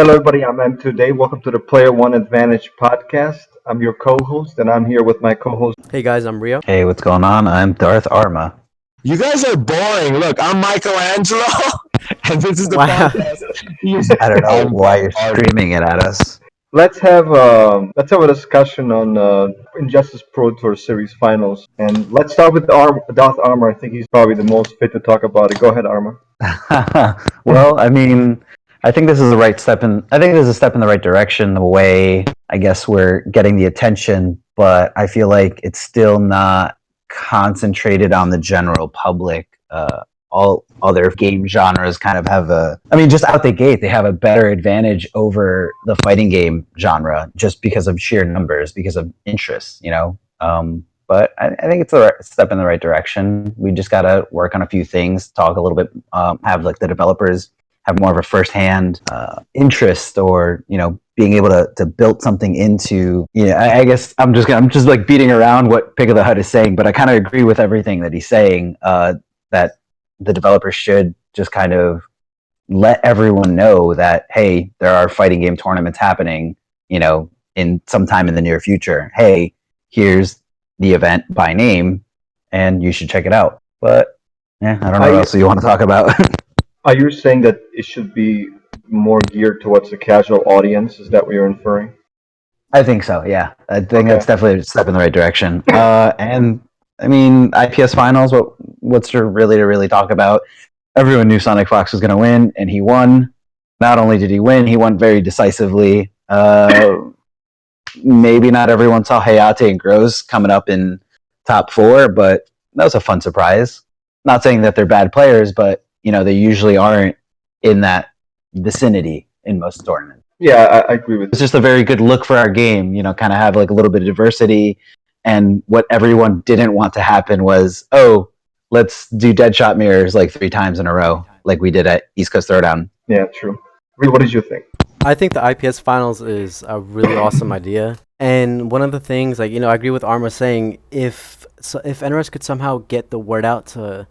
Hello, everybody. I'm M today. Welcome to the Player One Advantage podcast. I'm your co-host, and I'm here with my co-host. Hey guys, I'm Rio. Hey, what's going on? I'm DarthArma. You guys are boring. Look, I'm Michaelangelo, and this is the Wow. podcast. I don't know I'm why you're screaming it at us. Let's have a discussion on Injustice Pro Tour Series Finals, and let's start with Darth Armor. I think he's probably the most fit to talk about it. Go ahead, Armor. Well, I mean, I think this is the right step in. I think this is a step in the right direction. The way I guess we're getting the attention, but I feel like it's still not concentrated on the general public. All other game genres kind of have just out the gate, they have a better advantage over the fighting game genre just because of sheer numbers, because of interest, But I think it's a step in the right direction. We just got to work on a few things, talk a little bit, have like the developers have more of a firsthand interest, or being able to build something into. I guess I'm just like beating around what Pick of the Hut is saying, but I kind of agree with everything that he's saying. That the developers should just kind of let everyone know that, hey, there are fighting game tournaments happening, in sometime in the near future. Hey, here's the event by name, and you should check it out. But yeah, I don't know what else you want to talk about. Are you saying that it should be more geared towards the casual audience? Is that what you're inferring? I think so. Yeah, I think that's definitely a step in the right direction. And I mean, IPS Finals. What's there really to really talk about? Everyone knew Sonic Fox was going to win, and he won. Not only did he win, he won very decisively. Maybe not everyone saw Hayate and Gross coming up in top 4, but that was a fun surprise. Not saying that they're bad players, but they usually aren't in that vicinity in most tournaments. Yeah, I agree with It's just a very good look for our game, kind of have like a little bit of diversity. And what everyone didn't want to happen was, let's do Deadshot mirrors like 3 times in a row, like we did at East Coast Throwdown. Yeah, true. Reed, what did you think? I think the IPS Finals is a really awesome idea. And one of the things, I agree with Arma saying, if NRS could somehow get the word out to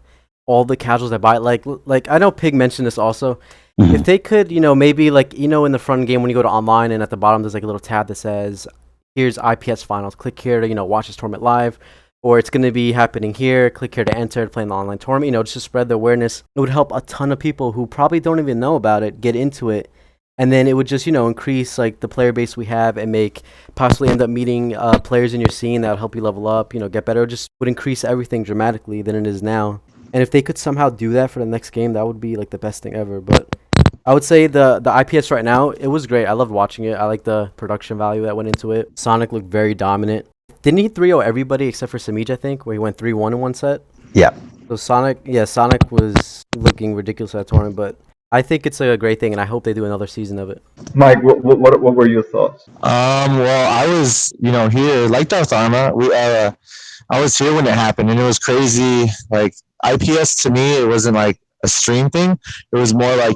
all the casuals that buy it, like I know Pig mentioned this also. Mm-hmm. If they could, maybe in the front game when you go to online and at the bottom there's like a little tab that says, here's IPS Finals. Click here to, watch this tournament live. Or it's going to be happening here. Click here to enter to play in the online tournament. Just to spread the awareness. It would help a ton of people who probably don't even know about it get into it. And then it would just, increase like the player base we have and possibly end up meeting players in your scene that would help you level up, get better. It just would increase everything dramatically than it is now. And if they could somehow do that for the next game, that would be like the best thing ever. But I would say the IPS right now, it was great. I loved watching it. I like the production value that went into it. Sonic looked very dominant. Didn't he 3-0 everybody except for Samij, I think, where he went 3-1 in one set? Yeah. So Sonic was looking ridiculous at that tournament, but I think it's a great thing, and I hope they do another season of it. Mike, what were your thoughts? Well, I was, here, like DarthArma. I was here when it happened, and it was crazy. Like, IPS to me, it wasn't like a stream thing. It was more like,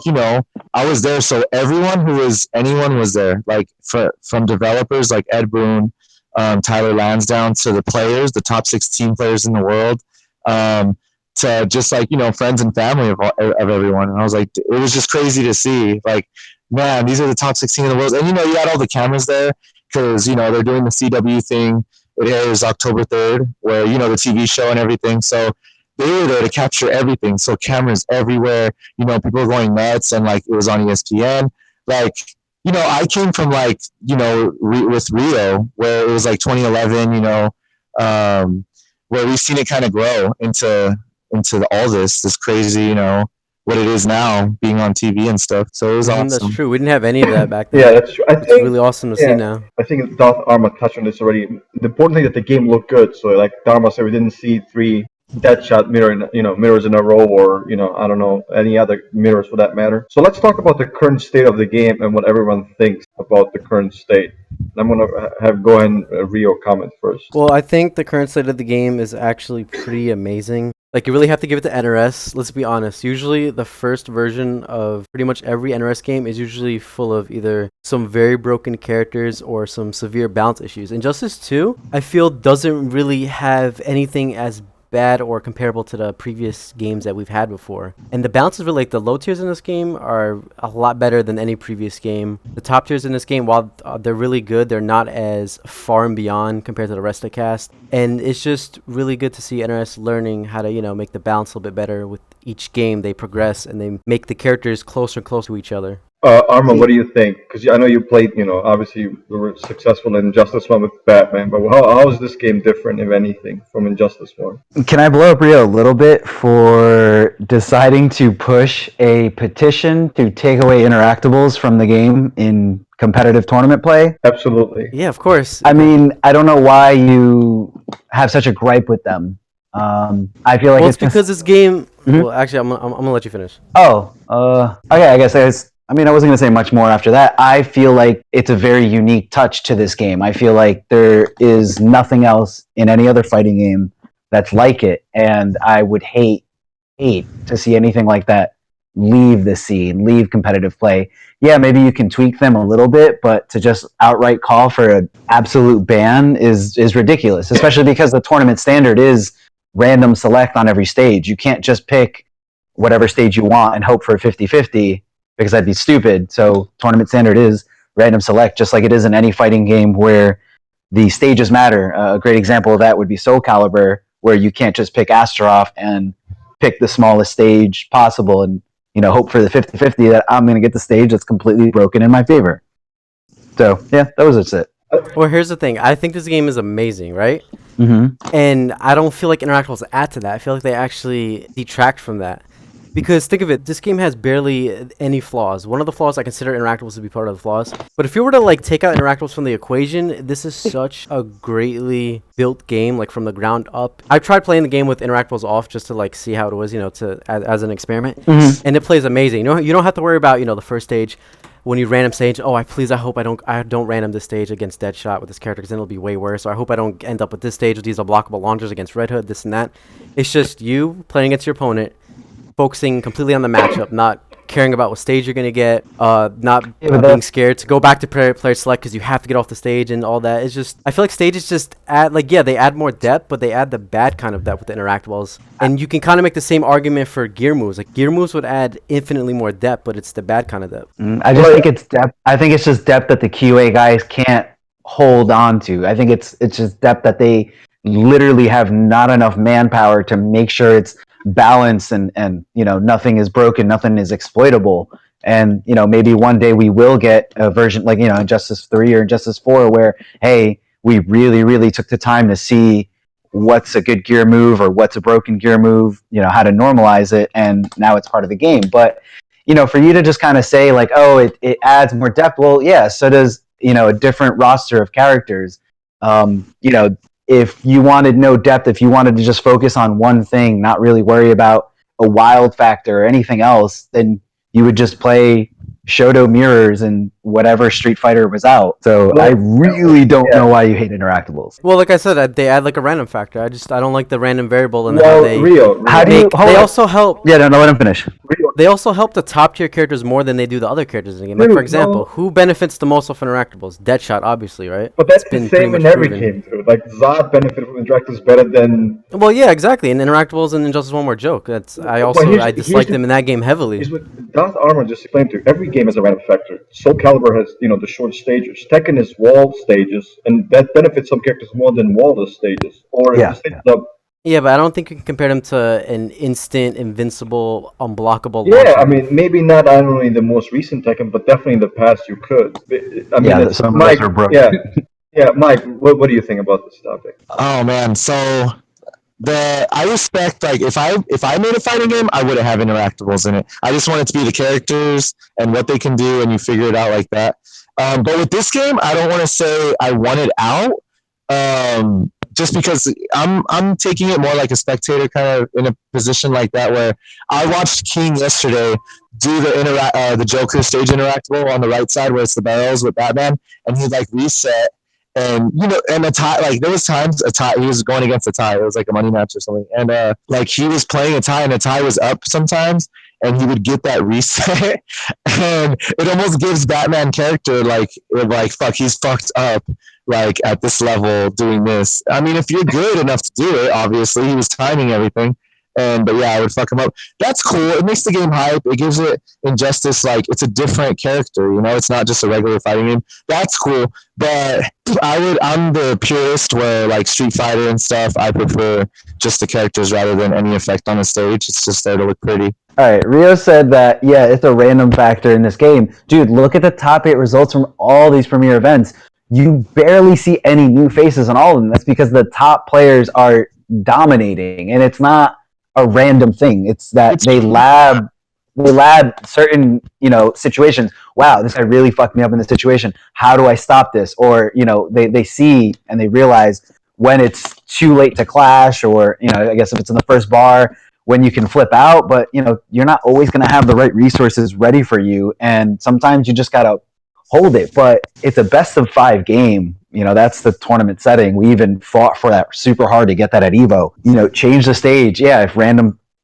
I was there, so anyone was there. Like, from developers like Ed Boon, Tyler Lansdowne, to the players, the top 16 players in the world, to just like, friends and family of everyone. And I was like, it was just crazy to see, like, man, these are the top 16 in the world. And, you had all the cameras there because, they're doing the CW thing. It airs October 3rd, where, the TV show and everything. So they were there to capture everything. So cameras everywhere, people were going nuts, and like it was on ESPN. Like, I came from like, with Rio, where it was like 2011, where we've seen it kind of grow into all this crazy, what it is now, being on TV and stuff. So it was awesome. That's true. We didn't have any of that back then. Yeah, that's true. It's really awesome to see now. I think Darth Arma touched on this already. The important thing that the game looked good. So like Dharma said, we didn't see 3 Deadshot mirrors in a row, or I don't know, any other mirrors for that matter. So let's talk about the current state of the game and what everyone thinks about the current state. I'm gonna go ahead and Rio comment first. Well, I think the current state of the game is actually pretty amazing. Like, you really have to give it to NRS. Let's be honest. Usually, the first version of pretty much every NRS game is usually full of either some very broken characters or some severe balance issues. Injustice 2, I feel, doesn't really have anything as bad or comparable to the previous games that we've had before. And the balance is really like the low tiers in this game are a lot better than any previous game. The top tiers in this game, while they're really good, they're not as far and beyond compared to the rest of the cast. And it's just really good to see NRS learning how to, you know, make the balance a little bit better with each game. They progress and they make the characters closer and closer to each other. Arma, what do you think? Because I know you played, you know, obviously you were successful in Injustice 1 with Batman, but how is this game different, if anything, from Injustice 1? Can I blow up Rio a little bit for deciding to push a petition to take away interactables from the game in competitive tournament play? Absolutely. Yeah, of course. I mean, I don't know why you have such a gripe with them. I feel like Well, it's it's because this game. Well, actually, I'm gonna let you finish. Okay, I guess I mean, I wasn't going to say much more after that. I feel like it's a very unique touch to this game. I feel like there is nothing else in any other fighting game that's like it, and I would hate to see anything like that leave the scene, leave competitive play. Yeah, maybe you can tweak them a little bit, but to just outright call for an absolute ban is ridiculous, especially because the tournament standard is random select on every stage. You can't just pick whatever stage you want and hope for a 50-50, because that'd be stupid. So tournament standard is random select, just like it is in any fighting game where the stages matter. A great example of that would be SoCal, where you can't just pick Astaroth and pick the smallest stage possible and, you know, hope for the 50-50 that I'm going to get the stage that's completely broken in my favor. So, yeah, that was it. Well, here's the thing. I think this game is amazing, right? Mm-hmm. And I don't feel like interactables add to that. I feel like they actually detract from that. Because think of it, this game has barely any flaws. One of the flaws I consider interactables to be part of the flaws. But if you were to like take out interactables from the equation, this is such a greatly built game, like from the ground up. I tried playing the game with interactables off just to like see how it was, you know, as an experiment, and it plays amazing. You don't have to worry about, you know, the first stage. When you random stage, I hope I don't random this stage against Deadshot with this character, because then it'll be way worse. Or I hope I don't end up with this stage with these unblockable launchers against Red Hood, this and that. It's just you playing against your opponent, focusing completely on the matchup, not caring about what stage you're going to get, not being scared to go back to player select because you have to get off the stage and all that. It's just, I feel like stages just add, like, yeah, they add more depth, but they add the bad kind of depth with the interactables. And you can kind of make the same argument for gear moves. Like, gear moves would add infinitely more depth, but it's the bad kind of depth. I just think it's depth. I think it's just depth that the QA guys can't hold on to. I think it's just depth that they literally have not enough manpower to make sure it's balance and you know, nothing is broken, nothing is exploitable. And you know, maybe one day we will get a version like, you know, Injustice 3 or Injustice 4 where, hey, we really took the time to see what's a good gear move or what's a broken gear move, you know, how to normalize it, and now it's part of the game. But you know, for you to just kind of say like, oh, it adds more depth, well, yeah, so does, you know, a different roster of characters. You know, if you wanted no depth, if you wanted to just focus on one thing, not really worry about a wild factor or anything else, then you would just play Shoto mirrors and whatever Street Fighter was out. So I really don't know why you hate interactables. Well, like I said, they add like a random factor. I don't like the random variable and Well, how they Rio, How do you? they also help. Yeah, no, let him finish. They also help the top tier characters more than they do the other characters in the game. Like, for example, who benefits the most off interactables? Deadshot, obviously, right? But that's been the pretty same much in every proven. game, dude. Like, Zod benefited from interactables better than... Well, yeah, exactly. And interactables and Injustice 1 were a joke. That's I disliked them in that game heavily. Here's what DarthArma just explained to you. Every game has a random factor. SoCal has, you know, the short stages. Tekken is walled stages, and that benefits some characters more than wall-less stages. Or Yeah, the stages are... Yeah, but I don't think you can compare them to an instant, invincible, unblockable Yeah, launcher. I mean, maybe not only the most recent Tekken, but definitely in the past you could. I mean, Yeah, some of Mike, those are broken. yeah, Mike, what do you think about this topic? Oh man, so I respect, like, if I made a fighting game, I wouldn't have interactables in it. I just want it to be the characters and what they can do, and you figure it out like that. But with this game, I don't want to say I want it out. Just because I'm taking it more like a spectator, kind of in a position like that, where I watched King yesterday do the Joker stage interactable on the right side where it's the barrels with Batman, and he like reset, and you know, and a tie, like there was times a tie he was going against a tie, it was like a money match or something, and like he was playing a tie and the tie was up sometimes, and he would get that reset, and it almost gives Batman character like fuck, he's fucked up. like at this level doing this. I mean, if you're good enough to do it, obviously he was timing everything. But yeah, I would fuck him up. That's cool. It makes the game hype. It gives it Injustice like it's a different character. You know, it's not just a regular fighting game. That's cool. But I'm the purist where like Street Fighter and stuff. I prefer just the characters rather than any effect on the stage. It's just there to look pretty. All right, Rio said that, yeah, it's a random factor in this game. Dude, look at the top 8 results from all these premier events. You barely see any new faces on all of them. That's because the top players are dominating, and it's not a random thing. It's that they lab certain, situations. Wow, this guy really fucked me up in this situation. How do I stop this? Or, they see and they realize when it's too late to clash, or, I guess if it's in the first bar, when you can flip out, but you're not always going to have the right resources ready for you, and sometimes you just got to hold it. But it's a best of 5 game. That's the tournament setting. We even fought for that super hard to get that at Evo. Change the stage. Yeah, if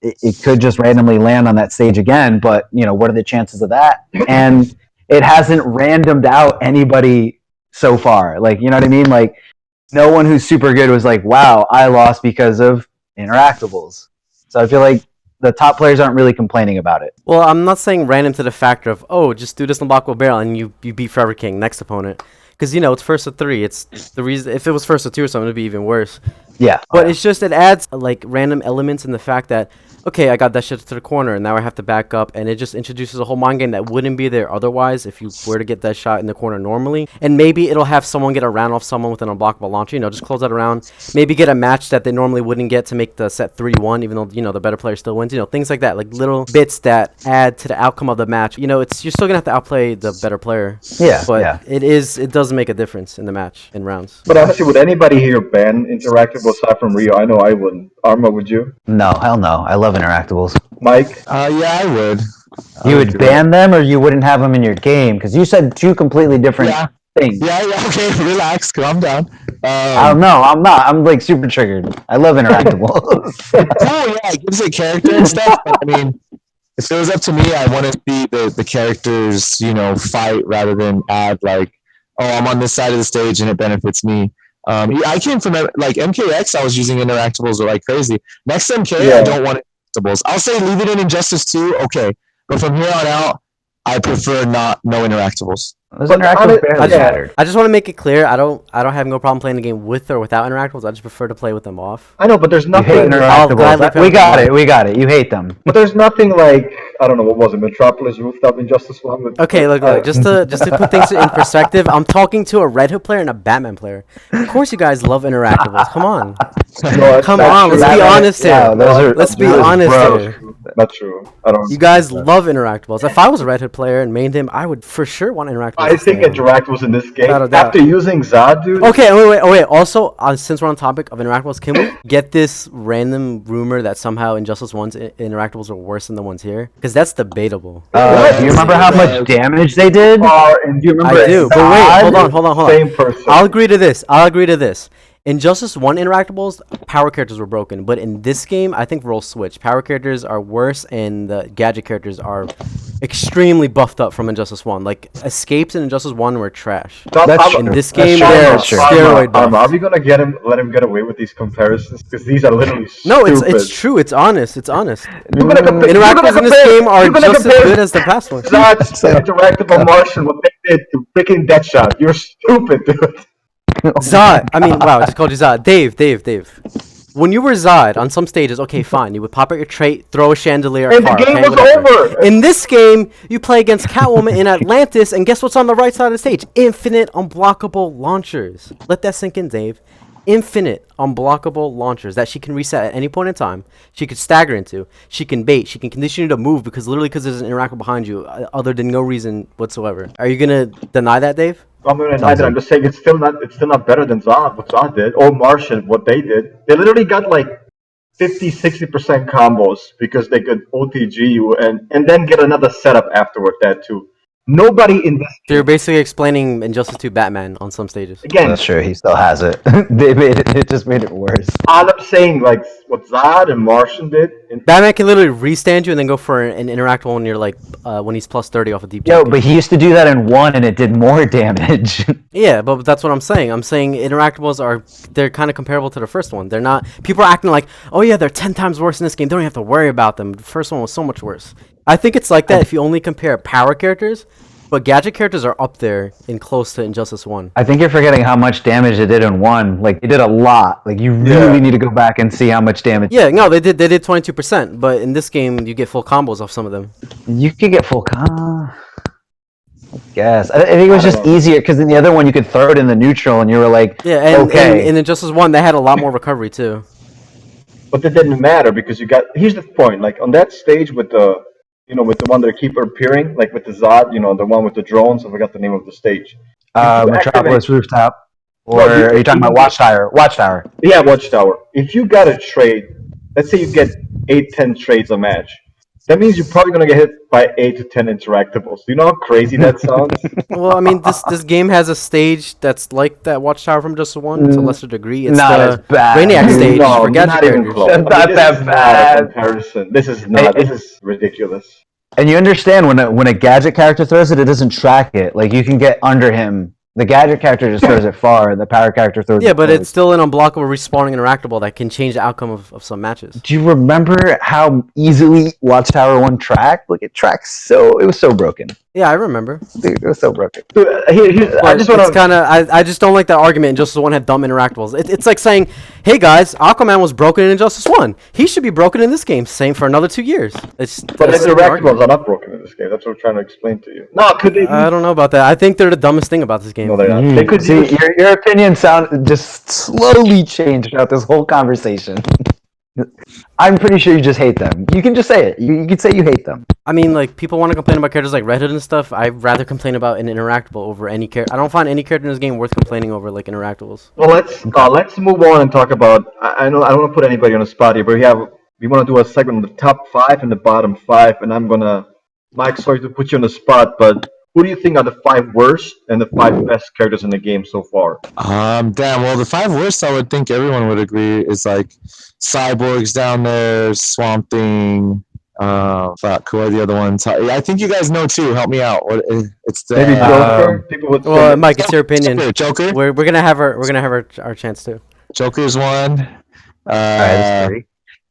it could just randomly land on that stage again, but what are the chances of that? And it hasn't randomed out anybody so far. Like, you know what I mean? Like, no one who's super good was like, wow, I lost because of interactables. So I feel like the top players aren't really complaining about it. Well, I'm not saying random to the factor of, oh, just do this unblockable barrel and you beat Forever King, next opponent. Because, it's first to 3. It's the reason, if it was first to 2 or something, it would be even worse. Yeah. But it's just, it adds like random elements in the fact that, okay, I got that shit to the corner, and now I have to back up, and it just introduces a whole mind game that wouldn't be there otherwise if you were to get that shot in the corner normally. And maybe it'll have someone get a round off someone with an unblockable launcher, just close that around. Maybe get a match that they normally wouldn't get to make the set 3-1, even though, the better player still wins. Things like that, like little bits that add to the outcome of the match. You're still going to have to outplay the better player. Yeah. But yeah. it does make a difference in the match, in rounds. But honestly, would anybody here ban interactable aside from Rio? I know I wouldn't. Arma, would you? No, hell no. I love interactables. Mike? Yeah, I would. You would ban them, or you wouldn't have them in your game? Because you said 2 completely different things. Yeah, okay, relax, calm down. I don't know. I'm not. I'm like super triggered. I love interactables. Oh yeah, it gives it character and stuff. But, I mean, if it was up to me, I want to see the characters, fight rather than add like, oh, I'm on this side of the stage and it benefits me. I came from like MKX. I was using interactables like crazy. Next MK, I don't want interactables. I'll say leave it in Injustice 2, okay, but from here on out, I prefer no interactables. Those interactables barely mattered. I just want to make it clear, I don't have no problem playing the game with or without interactables. I just prefer to play with them off. I know, but there's You hate nothing. interactables. We got it. You hate them. But there's nothing like, I don't know, what was it? Metropolis Rooftop Injustice 1? With, Okay, look, just to put things in perspective, I'm talking to a Red Hood player and a Batman player. Of course, you guys love interactables. Come on, come on. Let's be honest here. Let's be honest here. Not true. I don't. You guys love interactables. If I was a Red Hood player and mained him, I would for sure want interactables. I think interactables in this game. Without a doubt. After using Zod, dude. Okay, wait. Also, since we're on topic of interactables, can we get this random rumor that somehow Injustice 1's interactables are worse than the ones here? Because that's debatable. Do you remember how much damage they did? And do you remember? I do, but wait, hold on. Same person. I'll agree to this. Injustice 1 interactables, power characters were broken, but in this game, I think roles switch. Power characters are worse, and the gadget characters are extremely buffed up from Injustice 1. Like, escapes in Injustice 1 were trash. In this game, they're steroid buffed. Are we gonna let him get away with these comparisons? Because these are literally No, stupid. it's true. It's honest. Interactables in this game are just as good as the past ones. Zod's interactable Martian, what they did to freaking Deadshot. You're stupid, dude. Zod. I mean, wow, I just called you Zod. Dave. When you were Zod on some stages, okay, fine. You would pop out your trait, throw a chandelier, And car, the game okay, was whatever. over. In this game, you play against Catwoman in Atlantis, and guess what's on the right side of the stage? Infinite unblockable launchers. Let that sink in, Dave. Infinite unblockable launchers that she can reset at any point in time. She could stagger into. She can bait. She can condition you to move because there's an interactable behind you, other than no reason whatsoever. Are you gonna deny that, Dave? I'm gonna deny that. I'm just saying it's still not better than Zod, what Zod did, or Martian, what they did. They literally got like 50-60% combos because they could OTG you and then get another setup afterward that too. Nobody in this So you're basically explaining Injustice 2 Batman on some stages. again. That's true. He still has it. It just made it worse. All I'm saying, like what Zod and Martian did. Batman can literally restand you and then go for an interactable when you're like when he's plus 30 off a deep Yo, jacket. but he used to do that in 1, and it did more damage. Yeah, but that's what I'm saying. I'm saying interactables they're kind of comparable to the first one. They're not. People are acting like, oh yeah, they're 10 times worse in this game. They don't have to worry about them. The first one was so much worse. I think it's like that if you only compare power characters, but gadget characters are up there in close to Injustice One. I think you're forgetting how much damage it did in 1. Like, it did a lot. Like, you really need to go back and see how much damage. Yeah, no, they did 22%, but in this game you get full combos off some of them. You could get full Yes, I think it was just easier because in the other one you could throw it in the neutral and you were like, Yeah, and okay. in Injustice One they had a lot more recovery too. But that didn't matter because you got. Here's the point. Like on that stage with the, with the one that keep appearing, like with the Zod, the one with the drones. I forgot the name of the stage. Metropolis Rooftop, or are you talking about Watchtower? Watchtower. Yeah, Watchtower. If you got a trade, let's say you get 8-10 trades a match. That means you're probably gonna get hit by 8 to 10 interactables. Do you know how crazy that sounds? Well, I mean, this game has a stage that's like that Watchtower from Just One to a lesser degree. It's not the as bad. Brainiac stage No, for gadget not even characters. close. That's not that bad. Not a comparison. This is not. This is ridiculous. And you understand when a gadget character throws it, it doesn't track it. Like you can get under him. The gadget character just throws it far. The power character throws it. Yeah, but forward. it's still an unblockable respawning interactable that can change the outcome of some matches. Do you remember how easily Watchtower 1 tracked? Like it tracks it was so broken. Yeah, I remember. Dude, it was so broken. Dude, I just want to. I just don't like that argument. Injustice One had dumb interactables. It's like saying, "Hey guys, Aquaman was broken in Injustice One. He should be broken in this game. Same for another 2 years." But interactables are not broken in this game. That's what I'm trying to explain to you. No, could they? I don't know about that. I think they're the dumbest thing about this game. No, they're not. They could see your opinion just slowly changed throughout this whole conversation. I'm pretty sure you just hate them. You can just say it. You can say you hate them. I mean, like, people want to complain about characters like Red Hood and stuff. I'd rather complain about an interactable over any character. I don't find any character in this game worth complaining over, like, interactables. Well, let's move on and talk about. I know I don't want to put anybody on the spot here, but we want to do a segment on the top 5 and the bottom 5, and I'm gonna. Mike, sorry to put you on the spot, but who do you think are the 5 worst and the 5 best characters in the game so far? Damn. Well, the 5 worst, I would think everyone would agree, is like Cyborg's down there, Swamp Thing. Fuck, who are the other ones? I think you guys know too. Help me out. What? It's the Maybe Joker. People would say. Well, Mike, it's your opinion. Joker. We're gonna have our chance too. Joker's one. I'm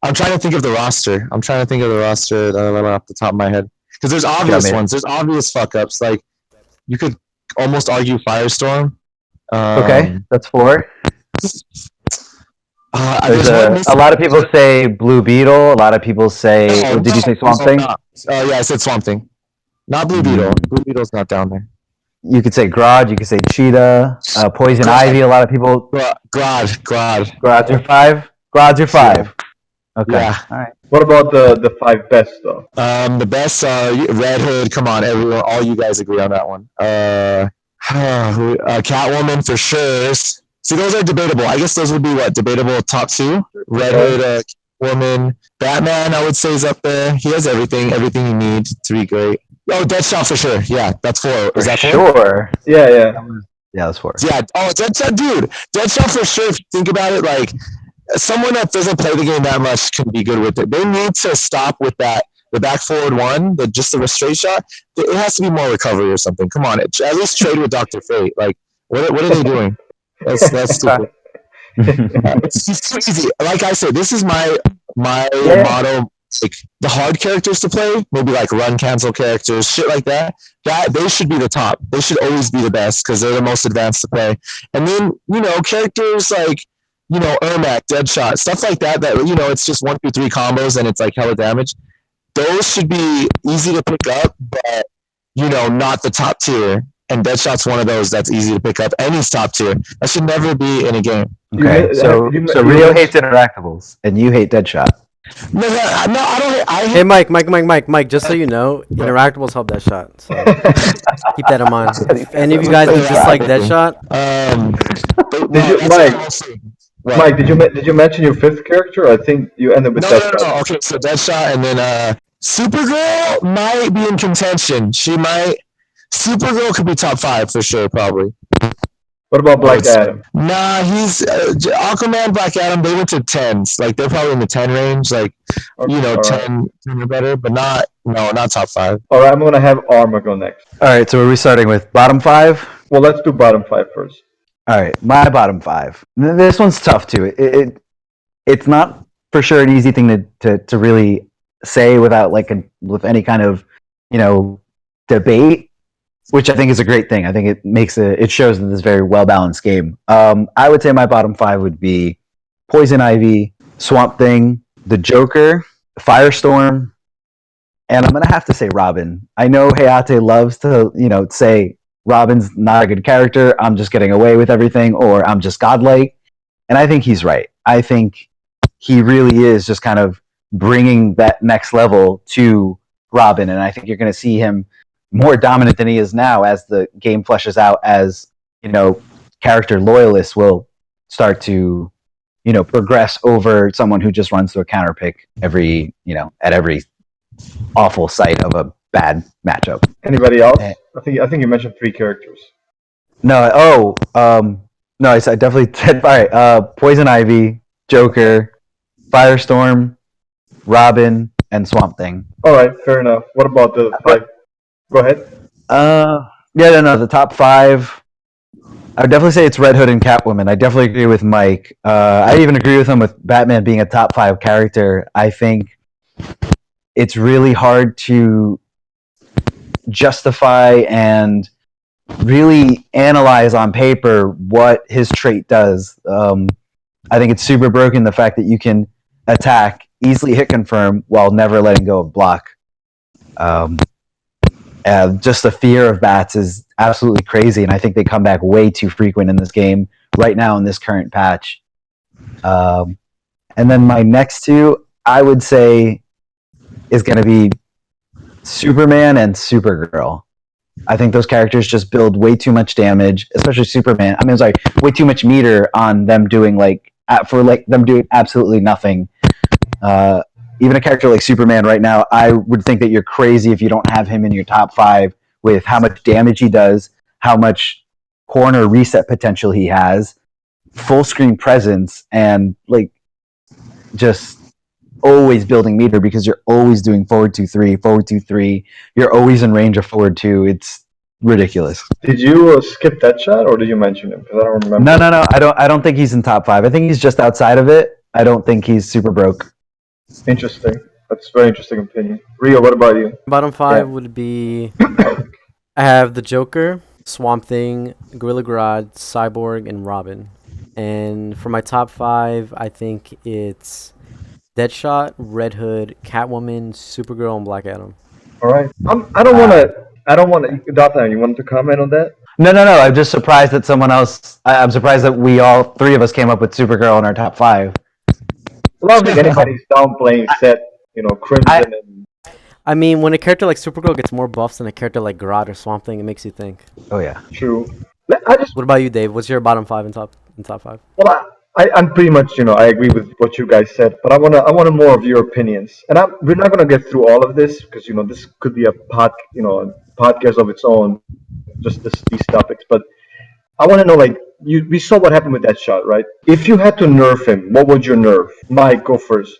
trying to think of the roster. Off the top of my head. Because there's obvious ones. There's obvious fuck ups. Like you could almost argue Firestorm. Okay, that's 4. A lot of people say Blue Beetle. A lot of people say. Did you say Swamp Thing? Oh yeah, I said Swamp Thing. Not Blue Beetle. Blue Beetle's not down there. You could say Grodd. You could say Cheetah. Poison Ivy. A lot of people. Grodd. Grodd's your 5. Grodd's your 5. Okay. Yeah. All right. What about the 5 best though? The best Red Hood. Come on, everyone. All you guys agree on that one. Catwoman for sure. See, those are debatable. I guess those would be debatable top 2. Red Hood, Woman, Batman. I would say is up there. He has everything you need to be great. Oh, Deadshot for sure. Yeah, that's 4. Is that 4? Sure. Yeah. Yeah, that's 4. Yeah. Oh, Deadshot, dude. Deadshot for sure. If you think about it, like someone that doesn't play the game that much can be good with it. They need to stop with that. The back forward one, just the straight shot. It has to be more recovery or something. Come on, at least trade with Dr. Fate. Like, what are they doing? That's stupid. It's too easy. Like I said, this is my motto. Like the hard characters to play, maybe like run cancel characters, shit like that. That they should be the top. They should always be the best because they're the most advanced to play. And then characters like Ermac, Deadshot, stuff like that. That it's just 1 through 3 combos and it's like hella damage. Those should be easy to pick up, but not the top tier. And Deadshot's one of those that's easy to pick up, and he's top tier. That should never be in a game. Okay, so Rio hates interactables, and you hate Deadshot. No, I don't. Hey, Mike. Just so you know, interactables help Deadshot. So keep that in mind. If any of you guys dislike Deadshot, Mike, did you mention your 5th character? I think you ended with Deadshot. No. Okay, so Deadshot, and then Supergirl might be in contention. Supergirl could be top 5 for sure, probably. What about Black Adam? Nah, he's Aquaman, Black Adam. They went to 10s. Like they're probably in the 10 range. Like 10 or better, but not No, not top 5. All right, I'm gonna have Arma go next. All right, so are we starting with bottom 5? Well, let's do bottom 5 first. All right, my bottom 5. This one's tough too. It's not for sure an easy thing to really say without with any kind of debate, which I think is a great thing. I think it shows that this is a very well balanced game. I would say my bottom 5 would be Poison Ivy, Swamp Thing, the Joker, Firestorm, and I'm gonna have to say Robin. I know Hayate loves to say Robin's not a good character. I'm just getting away with everything, or I'm just godlike, and I think he's right. I think he really is just kind of bringing that next level to Robin, and I think you're going to see him more dominant than he is now as the game fleshes out. As character loyalists will start to progress over someone who just runs to a counter pick at every awful sight of a bad matchup. Anybody else? I think you mentioned 3 characters. No, no, I definitely said all right. Poison Ivy, Joker, Firestorm, Robin, and Swamp Thing. All right, fair enough. What about the 5? Go ahead. Yeah, no, the top 5. I would definitely say it's Red Hood and Catwoman. I definitely agree with Mike. I even agree with him with Batman being a top 5 character. I think it's really hard to justify and really analyze on paper what his trait does. I think it's super broken, the fact that you can attack, easily hit confirm while never letting go of block. Just the fear of bats is absolutely crazy, and I think they come back way too frequent in this game right now in this current patch. And then my next 2, I would say, is going to be Superman and Supergirl. I think those characters just build way too much damage, especially Superman. I mean, sorry, way too much meter on them doing them doing absolutely nothing. Even a character like Superman right now, I would think that you're crazy if you don't have him in your top 5 with how much damage he does, how much corner reset potential he has, full screen presence, and just always building meter because you're always doing forward 2-3, forward 2-3. You're always in range of forward 2. It's ridiculous. Did you skip that shot, or did you mention him? Because I don't remember. No. I don't think he's in top 5. I think he's just outside of it. I don't think he's super broke. Interesting. That's a very interesting opinion. Rio, what about you? Bottom 5 would be I have the Joker, Swamp Thing, Gorilla Grodd, Cyborg, and Robin. And for my top 5, I think it's Deadshot, Red Hood, Catwoman, Supergirl, and Black Adam. All right. I don't want to. DarthArma, you wanted to comment on that? No. I'm just surprised that someone else. I'm surprised that we all 3 of us came up with Supergirl in our top 5. I don't think anybody's downplaying Set, Crimson and... I mean, when a character like Supergirl gets more buffs than a character like Grodd or Swamp Thing, it makes you think. Oh yeah. True. What about you, Dave? What's your bottom 5 and top 5? Well, I'm pretty much, I agree with what you guys said, but I want more of your opinions. And we're not gonna get through all of this because this could be a podcast of its own, just these topics. But I want to know, we saw what happened with that shot, right? If you had to nerf him, what would you nerf? Mike, go first.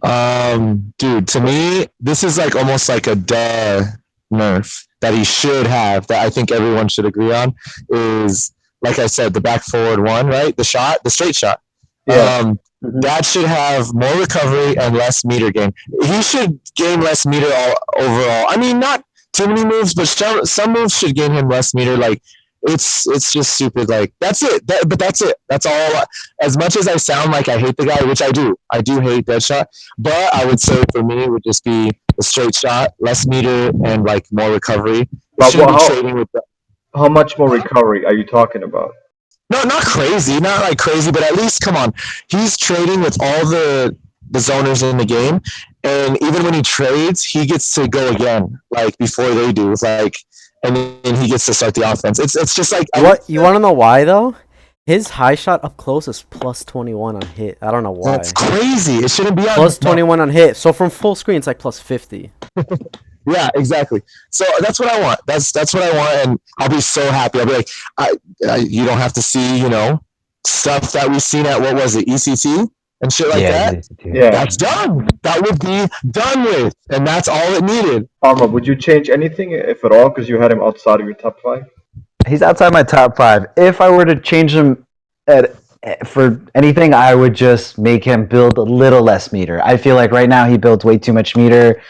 Dude, to me, this is almost like a duh nerf that he should have, that I think everyone should agree on, is, like I said, the back forward 1, right? The straight shot. Yeah. That should have more recovery and less meter gain. He should gain less meter overall. I mean, not too many moves, but some moves should gain him less meter. It's just stupid. That's it. But that's it. That's all. As much as I sound like I hate the guy, which I do hate Deadshot. But I would say for me, it would just be a straight shot, less meter, and more recovery. How much more recovery are you talking about? No, not crazy, but at least, come on. He's trading with all the zoners in the game, and even when he trades, he gets to go again, before they do, and then he gets to start the offense. It's just What you want to know why though? His high shot up close is plus 21 on hit. I don't know why. That's crazy. It shouldn't be on plus 21 on hit. So from full screen, it's plus 50. Yeah, exactly. So that's what I want. That's what I want, and I'll be so happy. I'll be you don't have to see, stuff that we've seen at, what was it, ECT? and shit like Yeah, that. he's easy too. Yeah. That's done. That would be done with, and that's all it needed. Arma, would you change anything, if at all, because you had him outside of your top 5? He's outside my top 5. If I were to change him for anything, I would just make him build a little less meter. I feel like right now he builds way too much meter.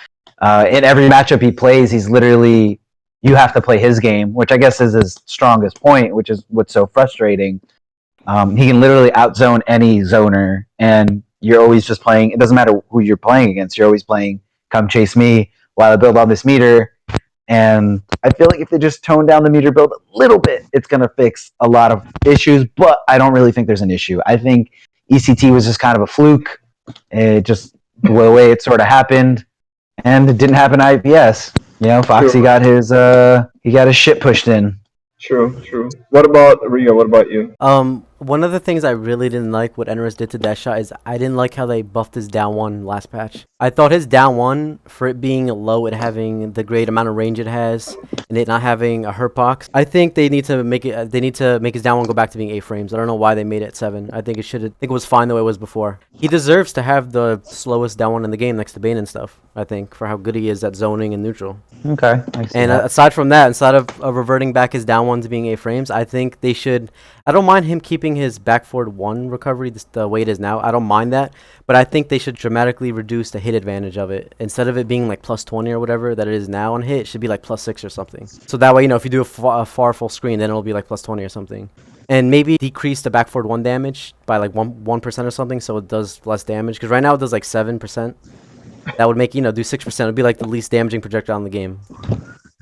In every matchup he plays, he's literally, you have to play his game, which I guess is his strongest point, which is what's so frustrating. He can literally outzone any zoner, and you're always just playing. It doesn't matter who you're playing against. You're always playing, come chase me while I build all this meter. And I feel like if they just tone down the meter build a little bit, it's going to fix a lot of issues. But I don't really think there's an issue. I think ECT was just kind of a fluke. It just the way it sort of happened, and it didn't happen at IPS. You know, Foxy True. got his shit pushed in. True. What about Rio? What about you? One of the things I really didn't like what NRS did to Deadshot is I didn't like how they buffed his down one last patch. I thought his down one, for it being low and having the great amount of range it has, and it not having a hurt box, I think they need to make it. They need to make his down one go back to being 8 frames. I don't know why they made it 7. I think it should. I think it was fine the way it was before. He deserves to have the slowest down one in the game next to Bane and stuff. I think for how good he is at zoning and neutral. Okay. I see And that. aside from that, instead of reverting back his down one to being 8 frames, I think they should. I don't mind him keeping his back forward 1 recovery the way it is now. I don't mind that. But I think they should dramatically reduce the hit advantage of it. Instead of it being like plus 20 or whatever that it is now on hit, it should be like plus 6 or something. So that way, you know, if you do a far full screen, then it'll be like plus 20 or something. And maybe decrease the back forward 1 damage by like 1% or something so it does less damage. Because right now it does like 7%. That would make, you know, do 6%. It would be like the least damaging projectile in the game.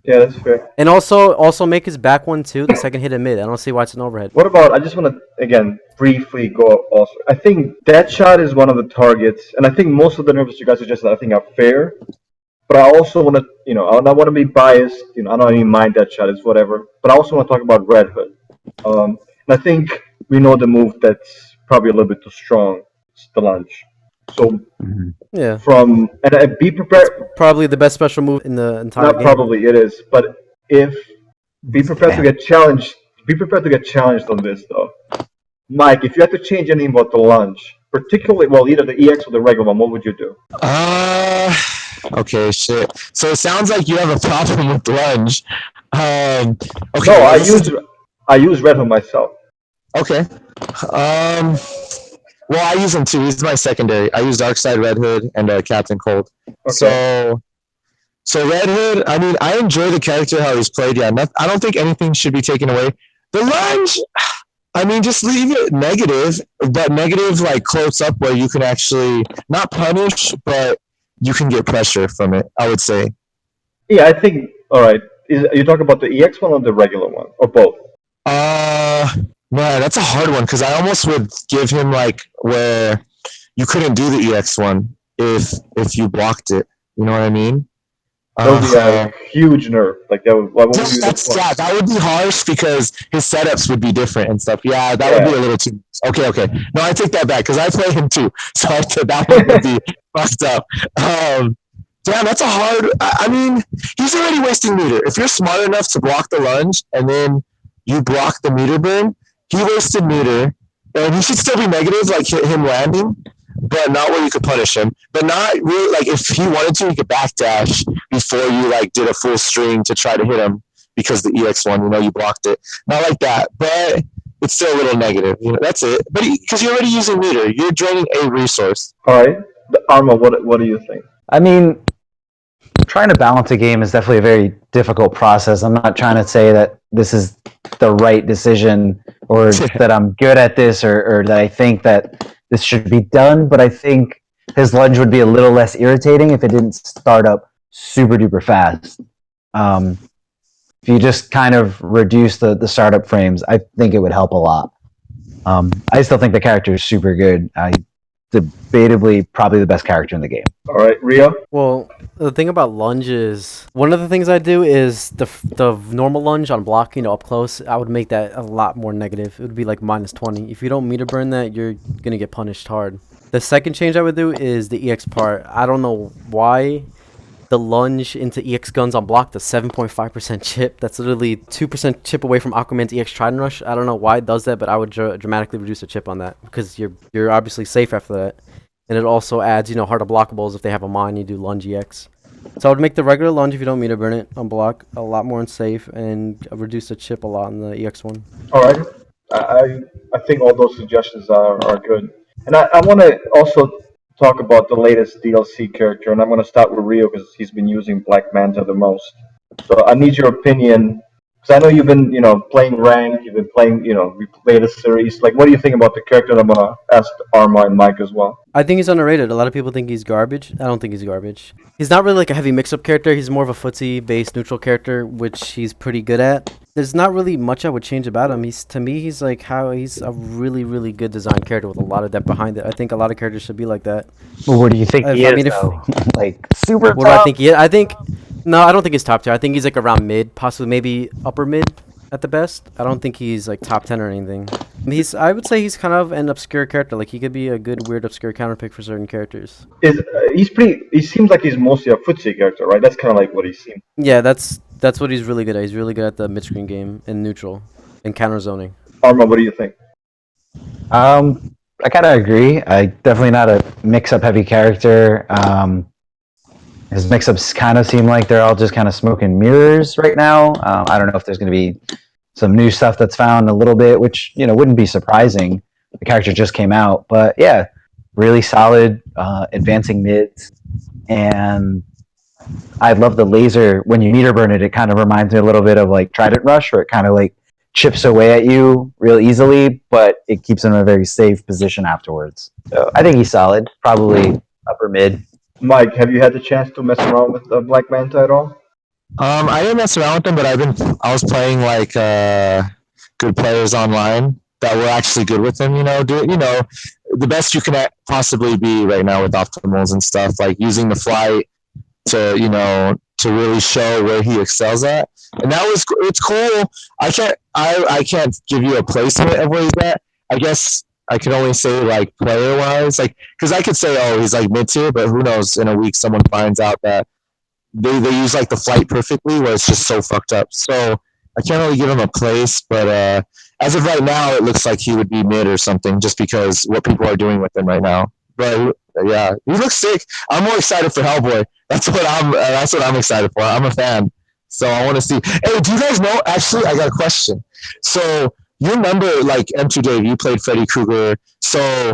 Yeah, that's fair. And also make his back one too, the second hit and mid. I don't see why it's an overhead. What about, I just want to, again, briefly go also. I think Deadshot is one of the targets, and I think most of the nerfs you guys suggested, I think, are fair. But I also want to, you know, I don't want to be biased. You know, I don't even mind Deadshot, it's whatever. But I also want to talk about Red Hood. And I think we know the move that's probably a little bit too strong. It's the lunge. So Yeah. be prepared. Probably the best special move in the entire Not game. probably it is, but be prepared to get challenged. Be prepared to get challenged on this, though. Mike, if you had to change anything about the lunge, particularly, well, either the EX or the regular one, what would you do? Okay, shit. So it sounds like you have a problem with lunge. Okay. No, I use Red Hood myself. Okay. Well, I use him too. He's my secondary. I use Darkside Red Hood and Captain Cold. Okay. So Red Hood. I mean, I enjoy the character how he's played. Yeah, I don't think anything should be taken away. The lunge. I mean, just leave it negative, but negative like close up where you can actually not punish, but you can get pressure from it. I would say. Yeah, I think. All right. Are you talking about the EX one or the regular one, or both? Man, that's a hard one because I almost would give him like where you couldn't do the EX one if you blocked it. You know what I mean? That would be a huge nerf. Like that would. What would be the point? Yeah, that would be harsh because his setups would be different and stuff. Yeah, that would be a little too. Okay. No, I take that back because I play him too, so that one would be fucked up. Damn, that's a hard. I mean, he's already wasting meter. If you're smart enough to block the lunge and then you block the meter burn, he wasted meter, and he should still be negative, like him landing, but not where you could punish him. But not really, like if he wanted to, he could backdash before you like did a full string to try to hit him because the EX one, you know, you blocked it. Not like that, but it's still a little negative. You know, that's it. But because you're already using meter, you're draining a resource. All right, Arma, what do you think? I mean, trying to balance a game is definitely a very difficult process. I'm not trying to say that this is the right decision or that I'm good at this or that I think that this should be done, but I think his lunge would be a little less irritating if it didn't start up super duper fast. If you just kind of reduce the startup frames, I think it would help a lot. I still think the character is super good. Debatably probably the best character in the game. All right, Rio. Well, the thing about lunge is one of the things I do is the normal lunge on block, you know, up close. I would make that a lot more negative. It would be like minus 20. If you don't meter burn that, you're gonna get punished hard. The second change I would do is the EX part. I don't know why the lunge into EX guns on block, the 7.5% chip. That's literally 2% chip away from Aquaman's EX Trident Rush. I don't know why it does that, but I would dramatically reduce the chip on that because you're obviously safe after that. And it also adds, harder blockables if they have a mine, you do lunge EX. So I would make the regular lunge if you don't meter burn it on block a lot more unsafe and reduce the chip a lot in the EX one. All right. I think all those suggestions are good. And I want to also talk about the latest DLC character, and I'm going to start with Rio because he's been using Black Manta the most. So I need your opinion because I know you've been, playing rank, you've been playing, we played a series. Like, what do you think about the character? And I'm going to ask Arma and Mike as well. I think he's underrated. A lot of people think he's garbage. I don't think he's garbage. He's not really like a heavy mix-up character. He's more of a footsie-based neutral character, which he's pretty good at. There's not really much I would change about him. He's he's a really, really good design character with a lot of depth behind it. I think a lot of characters should be like that. Well, what do you think he is, though? Like, super What do I top? think he is? No, I don't think he's top tier. I think he's like around mid, possibly maybe upper mid at the best. I don't think he's like top 10 or anything. I would say he's kind of an obscure character. Like he could be a good weird obscure counter pick for certain characters. He seems like he's mostly a footsie character, right? That's kind of like what he seems. Yeah, that's what he's really good at. He's really good at the mid screen game and neutral and counter zoning. Arma, what do you think? I kind of agree. Definitely not a mix-up heavy character. His mix-ups kind of seem like they're all just kind of smoke and mirrors right now. I don't know if there's going to be some new stuff that's found a little bit, which wouldn't be surprising. The character just came out, but yeah, really solid, advancing mids, and I love the laser. When you meter burn it, it kind of reminds me a little bit of like Trident Rush, where it kind of like chips away at you real easily, but it keeps him in a very safe position afterwards. So I think he's solid, probably upper mid. Mike, have you had the chance to mess around with Black Manta at all? I didn't mess around with them, but I was playing like good players online that were actually good with him. The best you can possibly be right now with optimals and stuff, like using the flight to really show where he excels at. And it's cool. I can't give you a placement of where he's at. I guess I can only say like player wise, like because I could say he's like mid tier, but who knows? In a week, someone finds out that they use like the flight perfectly, where it's just so fucked up. So I can't really give him a place, but as of right now, it looks like he would be mid or something, just because what people are doing with him right now. But yeah, he looks sick. I'm more excited for Hellboy. That's what I'm excited for. I'm a fan, so I want to see. Hey, do you guys know? Actually, I got a question. So you remember like M2 Dave? You played Freddy Krueger, so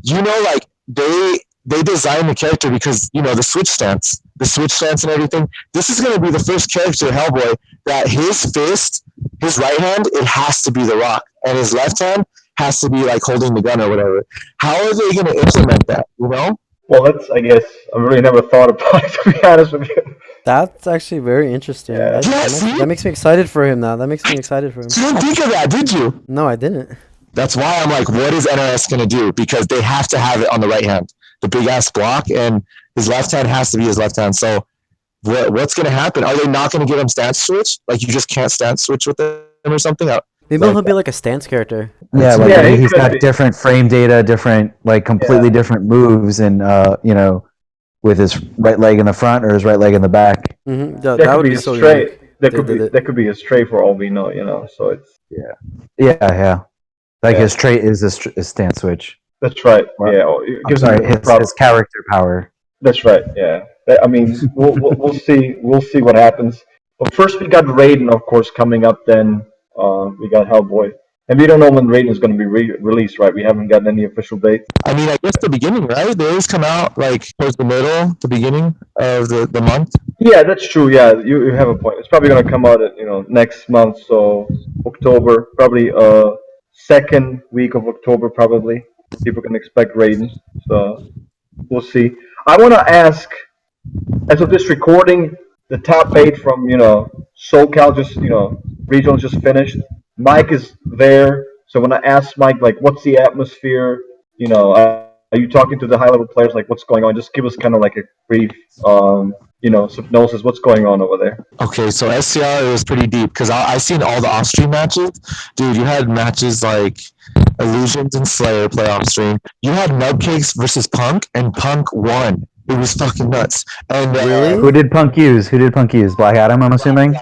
like they designed the character because the switch stance and everything. This is going to be the first character Hellboy that his fist, his right hand, it has to be the rock, and his left hand has to be like holding the gun or whatever. How are they going to implement that? Well, I guess I really never thought about it, to be honest with you. That's actually very interesting. Yeah. That makes me excited for him now. You didn't think of that, did you? No, I didn't. That's why I'm like, what is NRS going to do? Because they have to have it on the right hand, the big ass block, and his left hand has to be his left hand. So what's going to happen? Are they not going to give him stance switch? Like you just can't stance switch with him or something? Maybe he'll be like a stance character. Yeah, like Yeah, he's got different frame data, different like completely different moves, and with his right leg in the front or his right leg in the back. Mm-hmm. That would be so straight. That could be a stray for all we know, So it's yeah. Like his trait is his stance switch. That's right. Yeah, I'm sorry, his character power. That's right. Yeah. I mean, we'll see. We'll see what happens. But first, we got Raiden, of course, coming up. Then we got Hellboy, and we don't know when Raiden is going to be released. Right? We haven't gotten any official date. I mean, I guess the beginning, right? They always come out like towards the beginning of the month. Yeah, that's true. Yeah, you have a point. It's probably going to come out at next month, so October, probably second week of October, probably. People can expect Raiden. So we'll see. I want to ask, as of this recording, the top 8 from SoCal just regionals just finished. Mike is there, so when I ask Mike like, what's the atmosphere? Are you talking to the high level players? Like, what's going on? Just give us kind of like a brief, synopsis. What's going on over there? Okay, so SCR was pretty deep because I seen all the off stream matches. Dude, you had matches like Illusions and Slayer play off stream. You had Nubcakes versus Punk, and Punk won. It was fucking nuts. And Really? Who did Punk use? Black Adam, I'm assuming.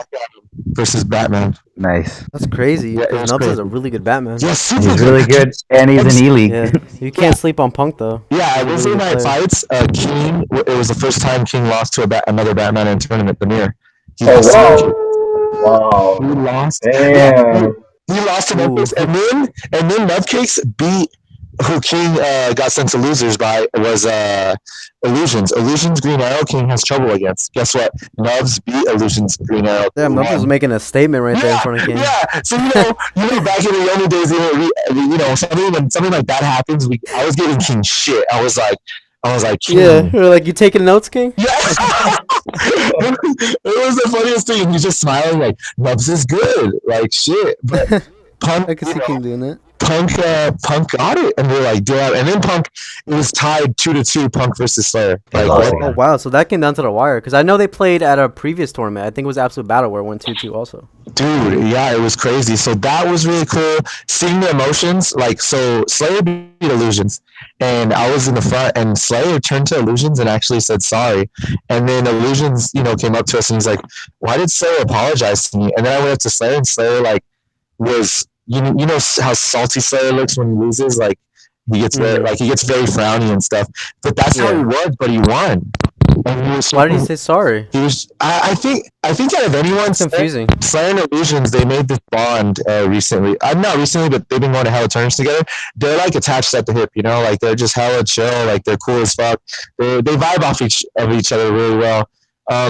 versus Batman. Nice. That's crazy Yeah, it because was Nubs is a crazy. really good Batman. Yeah, super He's good. really good, and he's in E-League. Yeah, you can't sleep on Punk though. Yeah, He's at a Wednesday really good night player. fights, King. It was the first time King lost to another Batman in a tournament. The mirror. He Oh lost. wow! He Wow! lost. Yeah, Damn! he lost to Ooh. Nutcakes, and then Nutcakes beat who King got sent to losers by was Illusions. Illusions Green Arrow King has trouble against. Guess what? Nubs beat Illusions Green Arrow. Damn, Nubs was making a statement right there in Yeah, front of King. yeah. So back in the early days, when something like that happens, I was giving King shit. I was like, King. Yeah, or like you taking notes, King? Yeah. It was the funniest thing. He's just smiling like Nubs is good, like shit. But Punk, I could see King doing that. Punk got it, and we're like, damn. And then Punk, it was tied 2-2, Punk versus Slayer. They Like, lost what? again. Oh wow, so that came down to the wire because I know they played at a previous tournament. I think it was Absolute Battle where it went 2-2 also. Dude, yeah, it was crazy. So that was really cool. Seeing the emotions, like, so Slayer beat Illusions, and I was in the front, and Slayer turned to Illusions and actually said sorry. And then Illusions, came up to us and he's like, "Why did Slayer apologize to me?" And then I went up to Slayer, and Slayer like was, you know how salty Slayer looks when he loses, like he gets very frowny and stuff. But that's how he was. But he won. And he was Why did he say sorry? He was. I think out of anyone, It's confusing. Slayer and Illusions, they made this bond recently. Not recently, but they've been going to hella tournaments together. They're like attached at the hip, like they're just hella chill, like they're cool as fuck. They vibe off each other really well.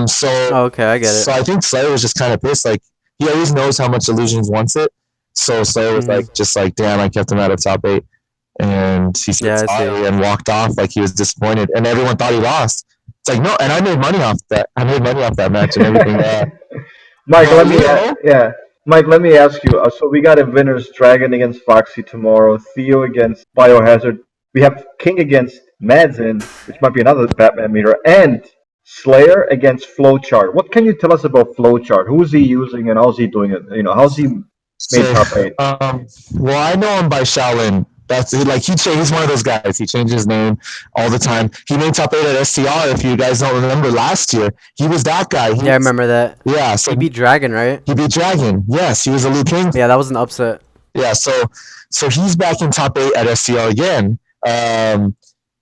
So Oh, okay, I get it. So I think Slayer was just kind of pissed. Like he always knows how much Illusions wants it. So Slayer was like, damn, I kept him out of top 8, and he said sorry and walked off like he was disappointed, and everyone thought he lost. It's like, no, and I made money off that. I made money off that match and everything. Mike, Mike, let me ask you. So we got a winners Dragon against Foxy tomorrow, Theo against Biohazard. We have King against Madzin, which might be another Batman meter, and Slayer against Flowchart. What can you tell us about Flowchart? Who is he using and how's he doing it? How's he made top 8? Well, I know him by Shaolin. That's like he's one of those guys. He changes his name all the time. He made top 8 at STR. If you guys don't remember last year, he was that guy. I remember that. Yeah, so he beat Dragon, right? He beat Dragon. Yes, he was a Liu King. Yeah, that was an upset. Yeah, so he's back in top 8 at STR again.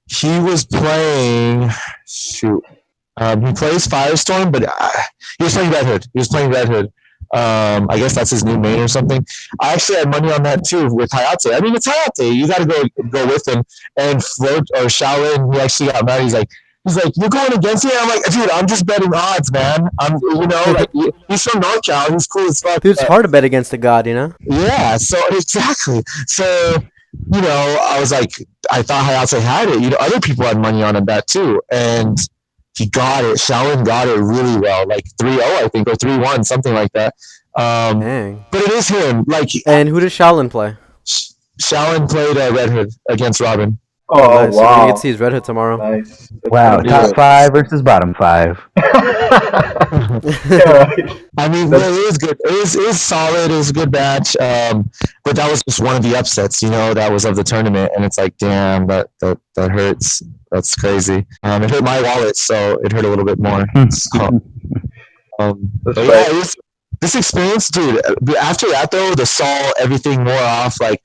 He was playing. Shoot. He plays Firestorm, but he was playing Red Hood. I guess that's his new main or something. I actually had money on that too with Hayate. I mean, it's Hayate. You got to go with him. And Float or Shaolin, he actually got mad. He's like, you're going against me? I'm like, dude, I'm just betting odds, man. He's from NorCal. He's cool as fuck. Dude, it's hard to bet against a god, Yeah. So exactly. So I was like, I thought Hayate had it. Other people had money on that too, and he got it. Shaolin got it really well, like 3-0, I think, or 3-1, something like that. Dang. But it is him. And who does Shaolin play? Shaolin played Red Hood against Robin. Oh, nice. wow. So we get to see his Red Hood tomorrow. Nice. Wow, top 5 versus bottom 5. Yeah, right. I mean, it was good. It was solid. It was a good match. But that was just one of the upsets, that was of the tournament. And it's like, damn, that hurts. That's crazy. It hurt my wallet, so it hurt a little bit more. This experience, dude. After that, though, the saw everything more off. Like,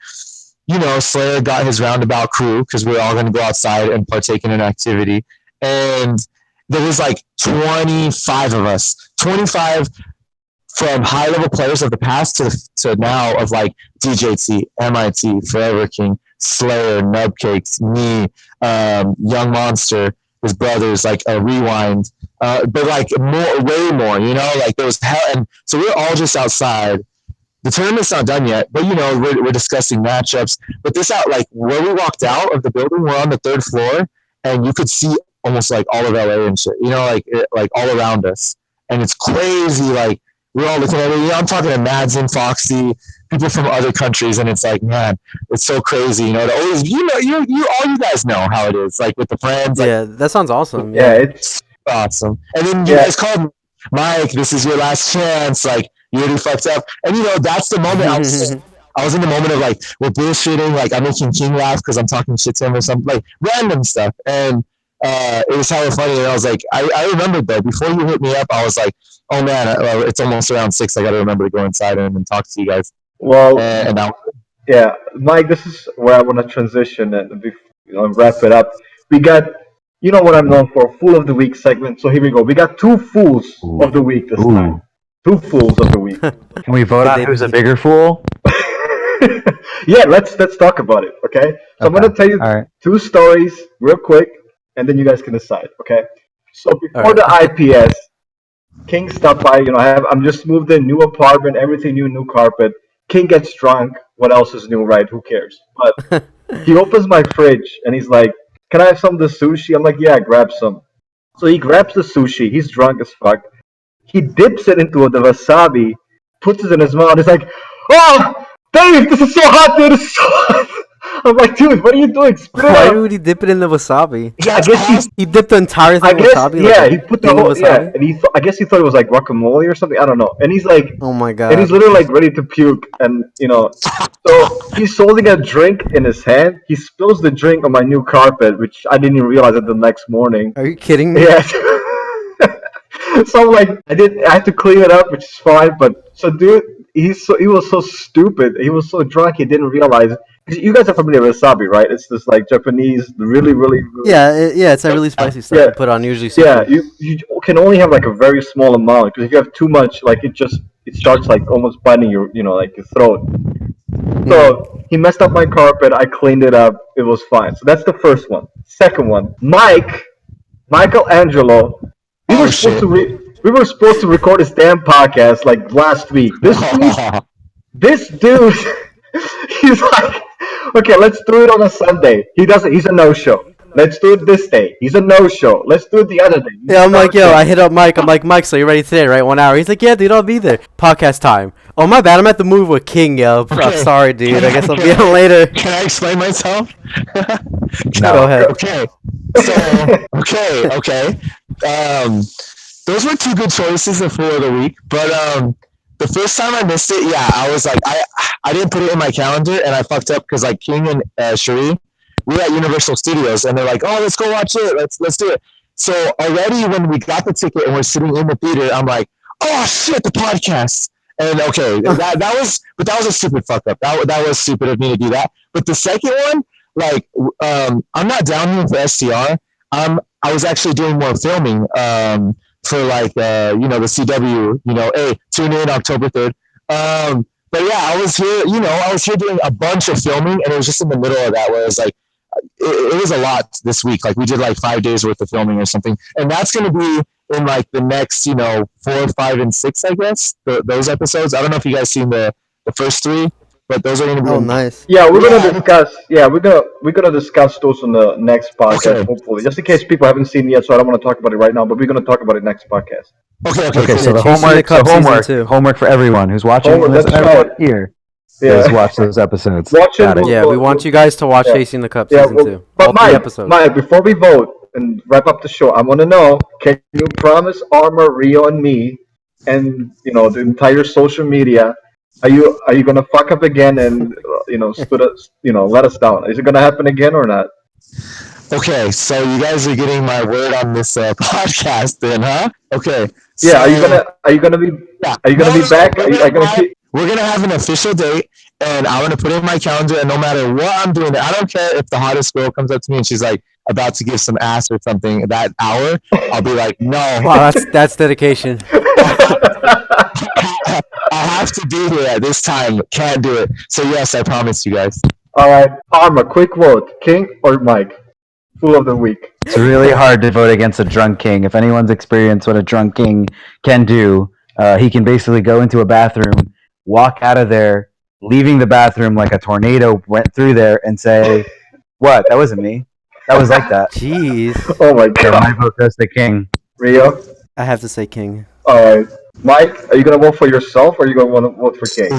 Slayer got his roundabout crew because we were all going to go outside and partake in an activity, and there was like 25 of us, 25 from high-level players of the past to now of like DJT, MIT, Forever King, Slayer, Nubcakes, me, Young Monster, his brothers, like a Rewind, but like way more, like there was hell, and so we're all just outside. The tournament's not done yet, but we're discussing matchups. But this out, like where we walked out of the building, we're on the 3rd floor, and you could see almost like all of LA and shit, like all around us, and it's crazy. Like we're all looking at it. I'm talking to Mads and Foxy, people from other countries, and it's like, man, it's so crazy. To always, you all you guys know how it is, like with the friends. Like, yeah, that sounds awesome. Yeah, it's awesome. And then you guys called Mike. This is your last chance. Like you really fucked up, and that's the moment I was in the moment of like we're bullshitting. Like I'm making King laugh because I'm talking shit to him or something, like random stuff, and it was hella funny. And I was like, I remembered though, before you hit me up, I was like, oh man, it's almost around 6. I got to remember to go inside and talk to you guys. Well, And now, yeah, Mike, this is where I want to transition and wrap it up. We got, you know what I'm known for, Fool of the Week segment. So here we go. We got two Fools of the Week this time. Two Fools of the Week. Can we vote Could on they who's a be- bigger fool? Yeah, let's talk about it. Okay. So I'm gonna tell you All right. two stories real quick, and then you guys can decide. Okay. So before All the right. IPS, King stopped by. I'm just moved in, new apartment, everything new, new carpet. King gets drunk. What else is new, right? Who cares? But he opens my fridge and he's like, "Can I have some of the sushi?" I'm like, "Yeah, grab some." So he grabs the sushi. He's drunk as fuck. He dips it into the wasabi, puts it in his mouth. He's like, "Oh, Dave, this is so hot, dude. This is so hot." I'm like, "Dude, what are you doing? Spit it Why out." would he dip it in the wasabi? I guess He dipped the entire thing I in guess wasabi. yeah, like he a put the thing of whole yeah, wasabi. and I guess he thought it was like guacamole or something. I don't know. And he's like, Oh my and he's god. literally like ready to puke, and so he's holding a drink in his hand. He spills the drink on my new carpet, which I didn't even realize it the next morning. Are you kidding me? Yeah. So I'm like, I had to clean it up, which is fine. But so, dude, he was so stupid. He was so drunk, he didn't realize. You guys are familiar with wasabi, right? It's this like Japanese, really, really, really Yeah, it's that really spicy stuff yeah. you put on usually yeah. seafood. You can only have like a very small amount because if you have too much, like it starts like almost biting your like your throat. So he messed up my carpet. I cleaned it up. It was fine. So that's the first one. Second one, Michaelangelo. We were oh supposed shit. to we were supposed to record this damn podcast like last week. This dude, he's like, okay, let's do it on a Sunday. He doesn't. He's a no-show. Let's do it this day. He's a no-show. Let's do it the other day. He's Yeah, a I'm like, yo, no-show. I hit up Mike. I'm like, Mike, so you ready today, right? 1 hour. He's like, yeah, dude, I'll be there. Podcast time. Oh, my bad. I'm at the move with King, yo. I'm Okay. sorry, dude. I guess I'll be Can I- on later. Can I explain myself? Go ahead. Okay. So okay. Those were two good choices for the week, but the first time I missed it, yeah, I was like, I didn't put it in my calendar, and I fucked up because like King and Cherie, we were at Universal Studios, and they're like, oh, let's go watch it, let's do it. So already when we got the ticket and we're sitting in the theater, I'm like, oh shit, the podcast. And okay, that was a stupid fuck up. That was stupid of me to do that. But the second one, like, I'm not down here for STR. I was actually doing more filming. For like the CW, hey, tune in October 3rd. But yeah, I was here doing a bunch of filming, and it was just in the middle of that where it was like it was a lot this week. Like we did like 5 days worth of filming or something, and that's gonna be in like the next 4, 5, and 6, I guess. Those episodes. I don't know if you guys seen the first 3, but those are gonna be. Oh, nice. Yeah, we're gonna Yeah. discuss. Yeah, we're gonna discuss those on the next podcast, Okay. hopefully. Just in case people haven't seen it yet, so I don't want to talk about it right now. But we're gonna talk about it next podcast. Okay, Okay, cool. so the Chasing the homework, Cup season homework, 2. homework for everyone who's watching Homework, this. that's Everyone right. here Yeah. is watch those episodes. Watch it. Got it. Yeah, we want you guys to watch Yeah. Chasing the Cup Yeah, season 2. but All 3 Mike, episodes. before we vote and wrap up the show, I want to know: can you promise Armor, Rio, and me, and the entire social media? Are you gonna fuck up again and let us down? Is it gonna happen again or not? Okay, so you guys are getting my word on this podcast, then, huh? Okay. Yeah. Are you gonna be Yeah. Are you gonna be back? Are you gonna keep? We're gonna have an official date, and I'm gonna put it in my calendar. And no matter what I'm doing, I don't care if the hottest girl comes up to me and she's like about to give some ass or something that hour. I'll be like, no, Wow, that's dedication. I have to be here at this time. Can't do it. So yes, I promise you guys. All right, Armor. Quick vote: King or Mike? Fool of the week. It's really hard to vote against a drunk king. If anyone's experienced what a drunk king can do, he can basically go into a bathroom, walk out of there, leaving the bathroom like a tornado went through there, and say, "What? That wasn't me. That was like that." Jeez. Oh my So my god. vote goes to King. Rio. I have to say King. All right, Mike. Are you gonna vote for yourself or are you gonna want to vote for King?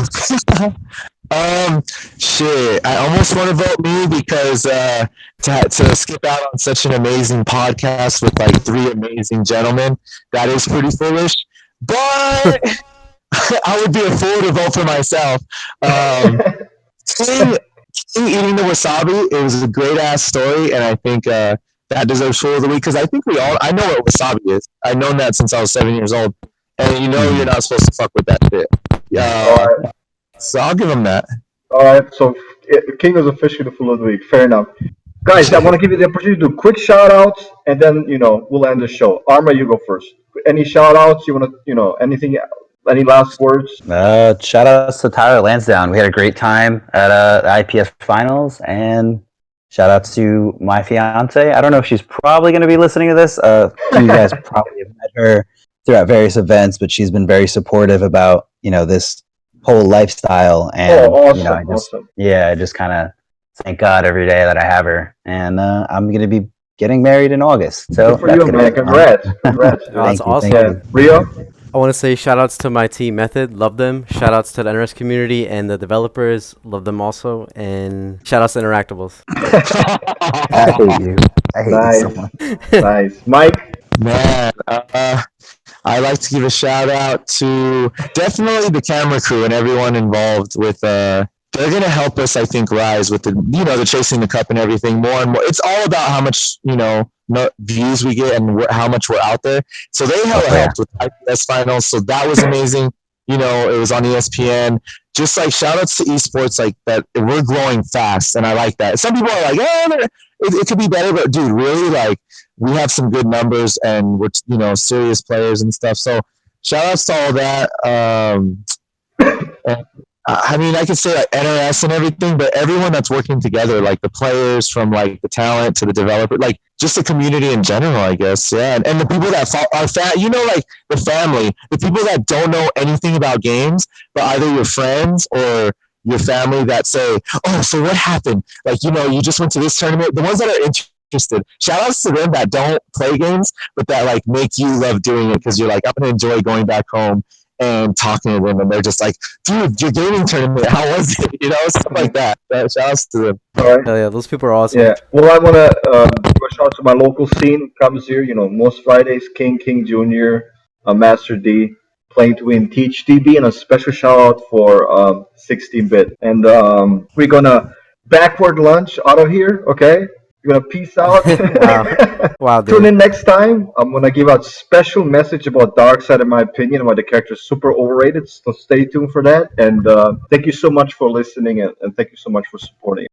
Shit. I almost want to vote me because to skip out on such an amazing podcast with like 3 amazing gentlemen, that is pretty foolish. But I would be a fool to vote for myself. King eating the wasabi, it was a great ass story, and I think that deserves Fool of the Week because I think I know what wasabi is. I've known that since I was 7 years old, and you know you're not supposed to fuck with that shit. All Yeah, right. so I'll give him that. All right. So King is officially the fool of the week. Fair enough. Guys, I want to give you the opportunity to do quick shout outs and then, we'll end the show. Arma, you go first. Any shout outs? You want to, anything, any last words? Shout outs to Tyler Lansdowne. We had a great time at the IPS Finals, and shout outs to my fiance. I don't know if she's probably going to be listening to this. You guys probably have met her throughout various events, but she's been very supportive about this whole lifestyle. And Oh, awesome. I just kind of thank God every day that I have her. And I'm going to be getting married in August. So good for you, man. Congrats. Congrats, dude. That's awesome. Yeah. Rio? I want to say shout outs to my team Method, love them. Shout outs to the NRS community and the developers, love them also. And shout outs to Interactables. I hate you. I hate Nice. you so much. Nice. Mike? Man, I like to give a shout out to definitely the camera crew and everyone involved with they're gonna help us, I think, rise with the chasing the cup and everything more and more. It's all about how much views we get and how much we're out there. So they helped with IPS Finals, so that was amazing. It was on ESPN. Just like shout outs to esports, like that. We're growing fast, and I like that. Some people are like, it could be better, but dude, really, like we have some good numbers, and we're serious players and stuff. So shout outs to all that. And, I mean, I could say like NRS and everything, but everyone that's working together, like the players from like the talent to the developer, like just the community in general, I guess. Yeah. And the people that are like the family, the people that don't know anything about games, but either your friends or your family that say, oh, so what happened? Like, you just went to this tournament. The ones that are interested, shout outs to them that don't play games, but that like make you love doing it because you're like, I'm going to enjoy going back home and talking to them, and they're just like, dude, your gaming tournament, how was it? Stuff like that. Shout outs to them. All right. Hell yeah, those people are awesome. Yeah. Well, I want to give a shout out to my local scene. Comes here, most Fridays, King Jr., Master D, playing to win, Teach DB, and a special shout out for 16-bit. And we're gonna backward lunch out of here. Okay. We're gonna peace out. Wow, Tune dude. in next time. I'm gonna give out special message about Darkseid, in my opinion, and why the character is super overrated. So stay tuned for that. And thank you so much for listening, and thank you so much for supporting.